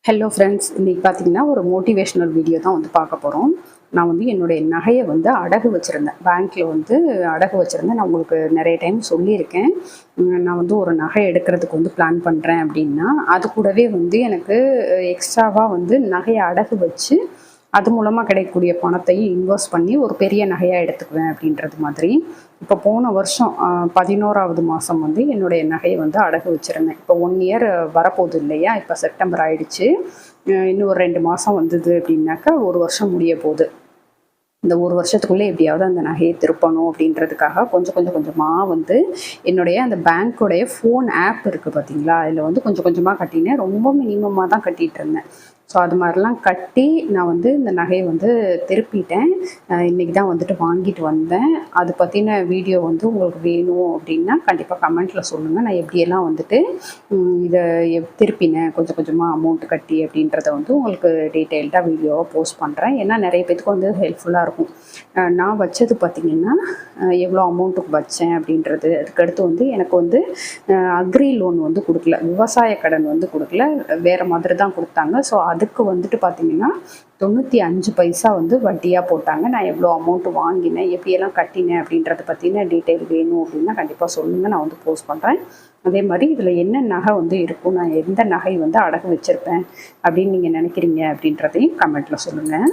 Hello friends, இன்றைக்கி பார்த்தீங்கன்னா ஒரு மோட்டிவேஷ்னல் வீடியோ தான் வந்து பார்க்க போகிறோம். நான் வந்து என்னுடைய நகையை வந்து அடகு வச்சுருந்தேன். பேங்க்கில் வந்து அடகு வச்சுருந்தேன். நான் உங்களுக்கு நிறைய டைம் சொல்லியிருக்கேன். நான் வந்து ஒரு நகை எடுக்கிறதுக்கு வந்து பிளான் பண்ணுறேன் அப்படின்னா, அது கூடவே வந்து எனக்கு எக்ஸ்ட்ராவாக வந்து நகையை அடகு வச்சு அது மூலமாக கிடைக்கக்கூடிய பணத்தையும் இன்வெஸ்ட் பண்ணி ஒரு பெரிய நகையாக எடுத்துக்குவேன் அப்படின்றது மாதிரி. இப்போ போன வருஷம் 11வது மாதம் வந்து என்னுடைய நகையை வந்து அடகு வச்சுருந்தேன். இப்போ 1 இயர் வரப்போகுது இல்லையா? இப்போ செப்டம்பர் ஆயிடுச்சு. இன்னும் ஒரு 2 மாதம் வந்தது அப்படின்னாக்கா 1 வருஷம் முடிய போகுது. இந்த 1 வருஷத்துக்குள்ளே எப்படியாவது அந்த நகையை திருப்பணும் அப்படின்றதுக்காக கொஞ்சம் கொஞ்சம் கொஞ்சமாக வந்து என்னுடைய அந்த பேங்க்கோடைய ஃபோன் ஆப் இருக்குது பார்த்தீங்களா? அதில் வந்து கொஞ்சம் கொஞ்சமாக கட்டினேன். ரொம்ப மினிமமாக தான் கட்டிகிட்டு இருந்தேன். ஸோ அது மாதிரிலாம் கட்டி நான் வந்து இந்த நகையை வந்து திருப்பிட்டேன். இன்றைக்கி தான் வந்துட்டு வாங்கிட்டு வந்தேன். அது பற்றின வீடியோ வந்து உங்களுக்கு வேணும் அப்படின்னா கண்டிப்பாக கமெண்ட்டில் சொல்லுங்கள். நான் எப்படியெல்லாம் வந்துட்டு இதை திருப்பினேன் கொஞ்சம் கொஞ்சமாக அமௌண்ட் கட்டி அப்படின்றத வந்து உங்களுக்கு டீட்டெயில்டாக வீடியோவாக போஸ்ட் பண்ணுறேன். ஏன்னா நிறைய பேத்துக்கு வந்து ஹெல்ப்ஃபுல்லாக இருக்கும். நான் வச்சது பார்த்திங்கன்னா எவ்வளோ அமௌண்ட்டுக்கு வச்சேன் அப்படின்றது. அதுக்கடுத்து வந்து எனக்கு வந்து அக்ரி லோன் வந்து கொடுக்கல, விவசாய கடன் வந்து கொடுக்கல, வேறு மாதிரி தான் கொடுத்தாங்க. ஸோ அதுக்கு வந்துட்டு பார்த்திங்கன்னா 95 பைசா வந்து வட்டியாக போட்டாங்க. நான் எவ்வளோ அமௌண்ட்டு வாங்கினேன், எப்படியெல்லாம் கட்டினேன் அப்படின்றத பற்றின டீட்டெயில் வேணும் அப்படின்னா கண்டிப்பாக சொல்லுங்கள், நான் வந்து போஸ்ட் பண்ணுறேன். அதே மாதிரி இதில் என்ன நகை வந்து இருக்கும், நான் எந்த நகை வந்து அடகு வச்சுருப்பேன் அப்படின்னு நீங்கள் நினைக்கிறீங்க அப்படின்றதையும் கமெண்ட்டில் சொல்லுங்கள்.